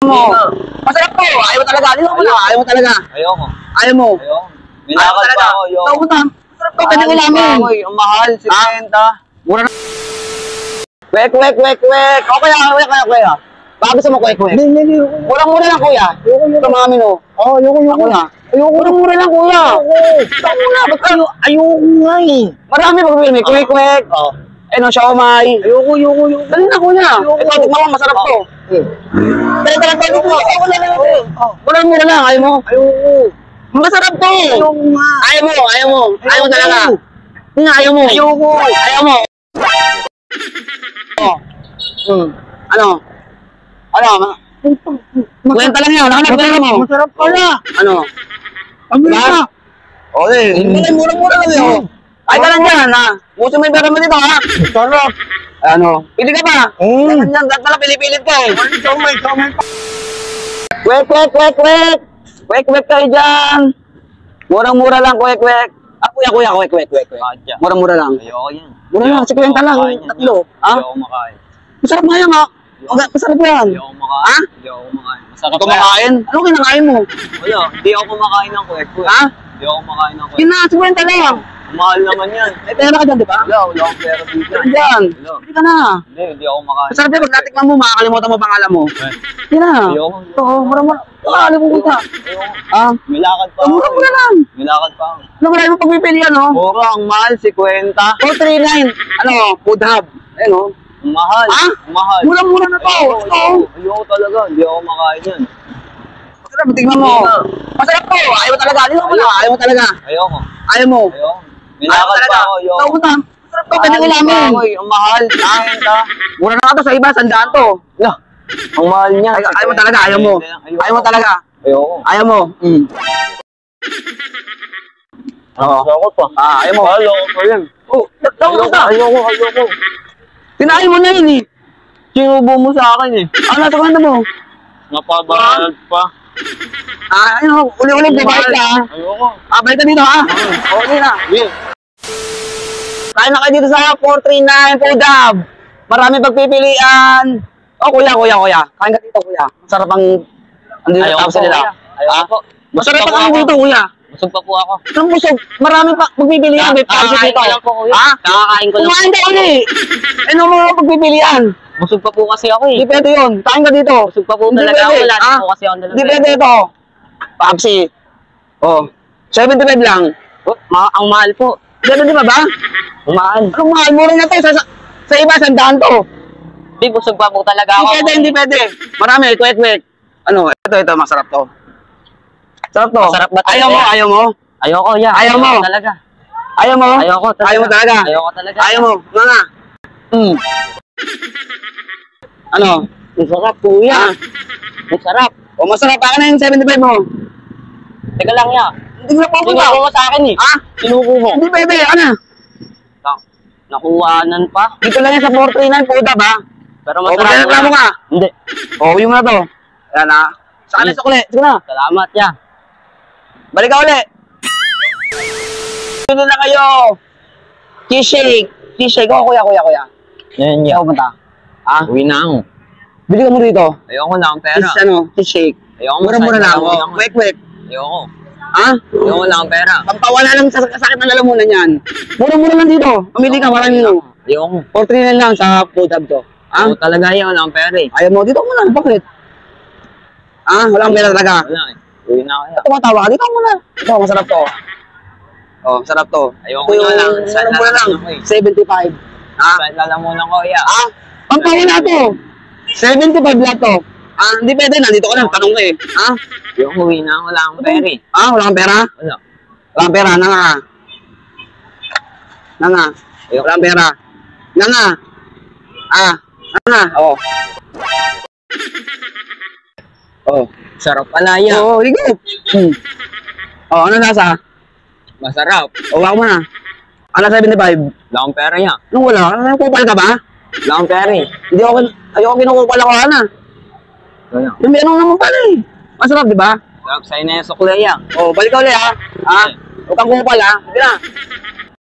mo. Masarap po. Ayaw mo talaga. Ayaw mo na. Ayaw mo talaga. Ayoko. Ayaw mo. Ayoko. Nilakad pa ako. Ayoko. Ayaw mo na. Masarap po. Pwede ulamin. Ang mahal. 50. Mura na. Kwek. Kuya. Baka gusto mo kwek. Hindi. Mura lang kuya. Ito mga menu. Ayoko. Mura lang kuya. Saan mo na? Ba't Ayoko nga eh. marami pag-bili. May kwek. Ano, siomay. Ayoko. Dali na kuya. Ito, tignan mo. Masarap to. Dali po. Mura lang. Ayaw mo. Ayoko. Masarap to. Ayoko nga. Ayaw mo talaga. Ayaw mo. Ayaw mo. Ano? Kwenta lang yan. Ano mo? Masarap pala. Ano? Ang ganda. Mura lang yun. Ay ka lang dyan, ha? Gusto mo yung pera mo dito, ha? Sarap. Ano? Pili ka pa. Yan, dahil pala pili-pilit ka, eh. Kamay. Kwek kayo dyan. Murang-mura lang, kwek. Ah, kuya, kwek. Murang-mura lang. Ayoko yan. Mura lang, 50 lang. Tatlo. Ha? Ayoko makain. Masarap nga yan, ha? Masarap yan. Ayoko makain. Ha? Hindi ako kumakain. Masarap Kumakain? Ano kinakain mo? Wala. Hindi ako kumakain ng kwek. Ha? Hindi ako kumakain ng kwek. Yun na, 50 lang. Mahal naman yan. May pera ka dyan, di ba? Wala akong pera dito. Dyan. Wala. Hindi ka na. Hindi ako kumakain. Masarap yan, pag natikman mo, makakalimutan mo pangalan mo. Hindi na. Ayoko. Oo, mura-mura. Makakalimutan ka. Ayoko. Ah? Milakad pa ako. Mura-mura lang. Milakad pa ako. Ano marami mo pagpipilian, no? Mura, ang mahal, 50. 439. Ano? Food hub. Ayun, no? Ang mahal. Ha? Ang mahal. Mura-mura na to. Ayoko talaga. Hindi ako kumakain yan. Masarap, tingnan mo. Masarap to. Ayaw mo talaga. Ayaw mo talaga. Ayoko. Ayaw mo. Ayoko. Milakad pa ako. Ayoko. Tawag na. Masarap to. Pwede ulamin. Ang mahal. 50. Mura na nga to sa iba. Sandaan to. Ang mahal niya. Ayaw mo talaga. Ayaw mo. Ayaw mo talaga. Ayoko. Ayaw mo. Ayoko pa. Ayaw mo. Ayoko pa yan. Tawag ka. Ayoko. Tinahin mo na yun, eh. Sinubo mo sa akin eh. Ano nasa kwento mo? Napabayad pa. Ano, uli-uli, bibalik ka, ha? Ayoko. Balik ka dito, ha? Okay na. Kain na kayo dito sa 439 Food Hub. Marami pagpipilian. Kuya. Kain ka dito, kuya. Masarap ang... Ayoko po, nila. Ayoko po. Masarap ang dito, kuya. Busog pa po ako. Anong busog? Marami pa pagpipilian. Kakakain ko lang po, kuya. Ha? Kakakain ko lang. Kumain ka uli. Ano mo pagpipilian? Busog pa po kasi ako eh. Hindi pwede yun. Kain ka dito. Busog pa po Hindi talaga ako. pwede. Wala Ha? na po kasi ako Hindi pwede ito. Papsi. 75 lang. Ang mahal po. 75 ba? Ang mahal. Anong mahal? Mura na to. Sa iba, sandaan to. Hindi, busog pa po talaga ako. Hindi pwede. Marami, kwek. Ano, ito, masarap to. Sarap to. Masarap ba talaga? Ayaw mo? Ayoko, yeah. Ayaw mo? Talaga. Ayaw mo? Ayoko talaga. Ayaw mo talaga? Ayoko talaga. Ayaw mo? Mga. Ano? Masarap, kuya. Masarap. Masarap. Baka na yung 75 mo. Teka lang, ya. Hindi na po Sinubo mo sa akin eh. Ha? Sinubo mo. Hindi pwede. Ano? Nakuhanan pa. Dito lang yan sa 439 Food Hub, ha? Pero Masarap. masarap. Reklamo ka? Hindi. Uwi mo na to. Yan, ha? Saan na sukli? Sige na. Salamat, ya. Balik ka uli. Dito na kayo. Cheese shake. Kuya. Yan, Ayaw mo ta. Ha? Uwi na ako. Bili ka mo rito. Ayoko na ang pera. Cheese shake. Ayoko Mura-mura lang. Ayoko lang. Kwek. Ayoko. Ha? Ayoko na ang pera. Pampawala lang sa sakit ng lalamunan yan. Mura-mura lang dito. Mamili ka, marami nyo. Ayoko. 439 lang sa Food Hub to. Ha? Ayoko talaga ayaw na ang pera eh. Ayaw mo, dito muna. Bakit? Wala kang pera talaga. Wala eh. Uwi na ako. Tumatawa ka, dito muna. Ito, masarap to. Masarap to. Ayoko Ito na lang. yung Saan mura lang. ako eh. 75. Kahit lalamunan ko, ya. Pampawala to. 75 lahat to. Hindi pwede. Nandito ka lang. Tanong ko eh. Ayoko, uwi na ako. Wala akong pera eh. Wala kang pera? Wala. Wala kang pera. Nanga. Ayoko. Wala kang pera. Nanga. Sarap pala yan. Higop. Ano nasa? Masarap. Wala ko na. 75. Wala akong pera yan. Nung wala, kupal ka ba? Wala akong pera eh. Hindi ako, ayoko kinukupal ako, Wala. Yung meron naman pala eh. Masarap, di ba? Sarap sa'yo na yung sukle yan. Balik ka ulit, ha? Huwag kang kupal, ha? Sige na.